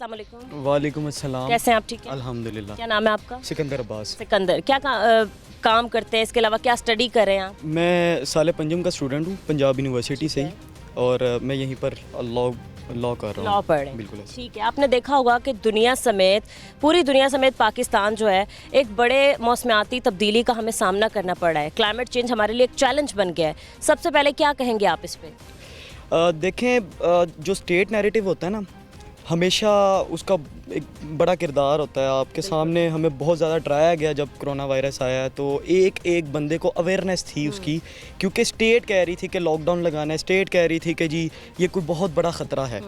السلام علیکم. وعلیکم السلام. کیسے ہیں آپ؟ ٹھیک ہیں الحمدللہ. کیا نام ہے آپ کا؟ سکندر عباس. سکندر. کیا کام کرتے ہیں؟ اس کے علاوہ کیا اسٹڈی کر رہے ہیں آپ؟ میں سال پنجم کا اسٹوڈنٹ ہوں پنجاب یونیورسٹی سے ہی, اور میں یہیں پر لا کر رہا ہوں. لا پڑھ رہے ہیں. بالکل. ٹھیک ہے. آپ نے دیکھا ہوگا کہ دنیا سمیت پوری دنیا سمیت پاکستان جو ہے ایک بڑے موسمیاتی تبدیلی کا ہمیں سامنا کرنا پڑ رہا ہے. کلائمیٹ چینج ہمارے لیے ایک چیلنج بن گیا ہے. سب سے پہلے کیا کہیں گے آپ اس پہ؟ دیکھیں, جو اسٹیٹ نیریٹو ہوتا ہے نا, ہمیشہ اس کا ایک بڑا کردار ہوتا ہے. آپ کے سامنے ہمیں بہت زیادہ ڈرایا گیا جب کرونا وائرس آیا ہے, تو ایک بندے کو اویئرنیس تھی اس کی, کیونکہ اسٹیٹ کہہ رہی تھی کہ لاک ڈاؤن لگانا ہے, اسٹیٹ کہہ رہی تھی کہ جی یہ کوئی بہت بڑا خطرہ ہے.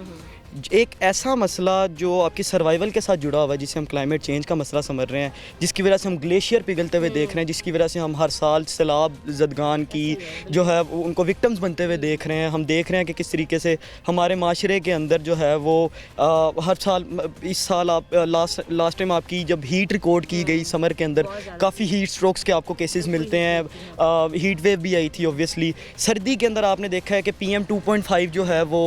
ایک ایسا مسئلہ جو آپ کی سروائیول کے ساتھ جڑا ہوا ہے, جسے ہم کلائمیٹ چینج کا مسئلہ سمجھ رہے ہیں, جس کی وجہ سے ہم گلیشیئر پگھلتے ہوئے دیکھ رہے ہیں, جس کی وجہ سے ہم ہر سال سیلاب زدگان کی جو ہے ان کو وکٹمز بنتے ہوئے دیکھ رہے ہیں. ہم دیکھ رہے ہیں کہ کس طریقے سے ہمارے معاشرے کے اندر جو ہے وہ ہر سال, اس سال آپ لاسٹ ٹائم آپ کی جب ہیٹ ریکارڈ کی گئی سمر کے اندر, کافی ہیٹ سٹروکس کے آپ کو کیسز ملتے ہیں. ہیٹ ویو بھی آئی تھی اوبویسلی. سردی کے اندر آپ نے دیکھا ہے کہ PM 2.5 جو ہے وہ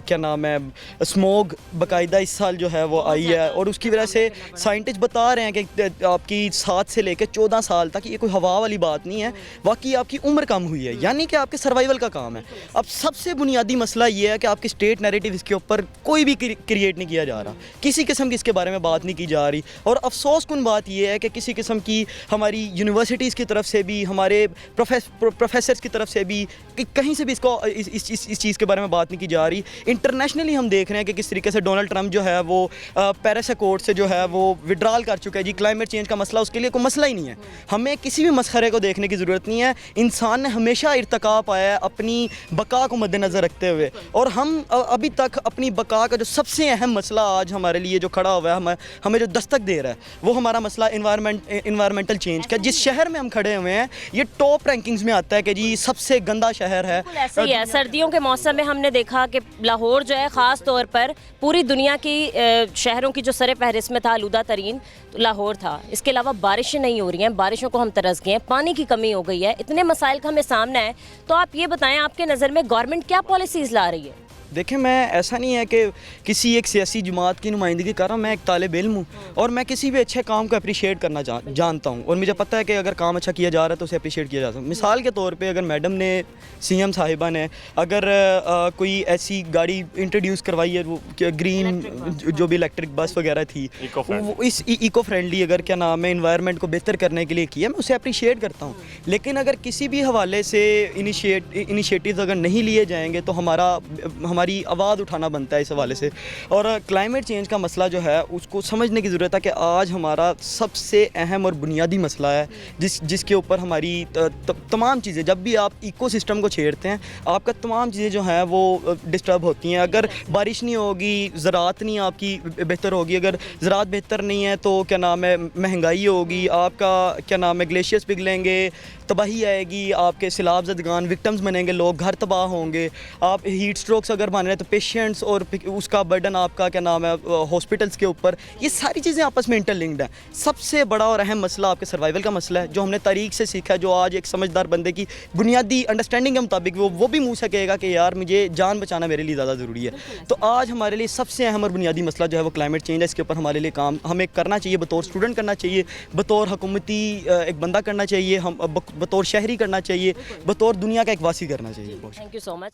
کیا نام ہے, اسموگ باقاعدہ اس سال جو ہے وہ آئی ہے, اور اس کی وجہ سے سائنٹسٹ بتا رہے ہیں کہ آپ کی 7 سے لے کے 14 سال تک یہ کوئی ہوا والی بات نہیں ہے, واقعی آپ کی عمر کم ہوئی ہے, یعنی کہ آپ کے سروائیول کا کام ہے. اب سب سے بنیادی مسئلہ یہ ہے کہ آپ کی اسٹیٹ نیریٹو اس کے اوپر کوئی بھی کریٹ نہیں کیا جا رہا, کسی قسم کی اس کے بارے میں بات نہیں کی جا رہی. اور افسوس کن بات یہ ہے کہ کسی قسم کی ہماری یونیورسٹیز کی طرف سے بھی, ہمارے پروفیسرز کی طرف سے بھی, کہیں سے بھی اس چیز کے بارے میں بات نہیں کی جا رہی. انٹرنیشنلی ہم دیکھ رہے ہیں کہ کس طریقے سے ڈونلڈ ٹرمپ جو ہے وہ پیرس ایکارڈ سے جو ہے وہ وڈرال کر چکا ہے. جی کلائمیٹ چینج کا مسئلہ اس کے لیے کوئی مسئلہ ہی نہیں ہے. ہمیں کسی بھی مسخرے کو دیکھنے کی ضرورت نہیں ہے. انسان نے ہمیشہ ارتقا پایا ہے اپنی بقا کو مد نظر رکھتے ہوئے, اور ہم ابھی تک اپنی بقا کا جو سب سے اہم مسئلہ آج ہمارے لیے جو کھڑا ہوا ہے, ہمیں جو دستک دے رہا ہے, وہ ہمارا مسئلہ انوائرمنٹل چینج کا. جس شہر میں ہم کھڑے ہوئے ہیں یہ ٹاپ رینکنگز میں آتا ہے کہ جی سب سے گندا شہر ہے. ایسے ہی ہے. سردیوں کے موسم میں ہم نے دیکھا کہ لاہور جو ہے خاص طور پر پوری دنیا کی شہروں کی جو سر فہرست میں تھا آلودہ ترین, تو لاہور تھا. اس کے علاوہ بارشیں نہیں ہو رہی ہیں, بارشوں کو ہم ترس گئے ہیں, پانی کی کمی ہو گئی ہے, اتنے مسائل کا ہمیں سامنا ہے. تو آپ یہ بتائیں, آپ کے نظر میں گورنمنٹ کیا پالیسیز لا رہی ہے؟ دیکھیں, میں ایسا نہیں ہے کہ کسی ایک سیاسی جماعت کی نمائندگی کر رہا ہوں. میں ایک طالب علم ہوں, اور میں کسی بھی اچھے کام کو اپریشیٹ کرنا جانتا ہوں, اور مجھے پتہ ہے کہ اگر کام اچھا کیا جا رہا ہے تو اسے اپریشیٹ کیا جاتا ہے. مثال کے طور پہ اگر میڈم نے, CM صاحبہ نے اگر کوئی ایسی گاڑی انٹروڈیوس کروائی ہے, وہ گرین جو بھی الیکٹرک بس وغیرہ تھی, اس ایکو فرینڈلی, اگر کیا نام ہے انوائرمنٹ کو بہتر کرنے کے لیے کیا, میں اسے اپریشیٹ کرتا ہوں. لیکن اگر کسی بھی حوالے سے انیشیٹیوز اگر نہیں لیے جائیں گے تو ہماری آواز اٹھانا بنتا ہے اس حوالے سے. اور کلائمیٹ چینج کا مسئلہ جو ہے اس کو سمجھنے کی ضرورت ہے کہ آج ہمارا سب سے اہم اور بنیادی مسئلہ ہے, جس کے اوپر ہماری تمام چیزیں, جب بھی آپ ایکو سسٹم کو چھیڑتے ہیں آپ کا تمام چیزیں جو ہیں وہ ڈسٹرب ہوتی ہیں. اگر بارش نہیں ہوگی, زراعت نہیں آپ کی بہتر ہوگی, اگر زراعت بہتر نہیں ہے تو کیا نام ہے مہنگائی ہوگی, آپ کا کیا نام ہے گلیشیئرز پگھلیں گے, تباہی آئے گی, آپ کے سیلاب زدگان وکٹمز بنیں گے, لوگ گھر تباہ ہوں گے, آپ ہیٹ سٹروکس اگر بن رہے ہیں تو پیشنٹس اور اس کا برڈن آپ کا کیا نام ہے ہاسپٹلس کے اوپر. یہ ساری چیزیں آپس میں انٹر لنکڈ ہیں. سب سے بڑا اور اہم مسئلہ آپ کے سروائیول کا مسئلہ ہے, جو ہم نے تاریخ سے سیکھا ہے, جو آج ایک سمجھدار بندے کی بنیادی انڈرسٹینڈنگ کے مطابق وہ بھی منہ سے کہے گا کہ یار مجھے جان بچانا میرے لیے زیادہ ضروری ہے. تو آج ہمارے لیے سب سے اہم اور بنیادی مسئلہ جو ہے وہ کلائمیٹ چینج ہے. اس کے اوپر ہمارے لیے کام ہمیں کرنا چاہیے, بطور اسٹوڈنٹ کرنا چاہیے, بطور حکومتی ایک بندہ کرنا چاہیے, ہم بطور شہری کرنا چاہیے, بطور دنیا کا ایک واسی کرنا چاہیے. Thank you so much.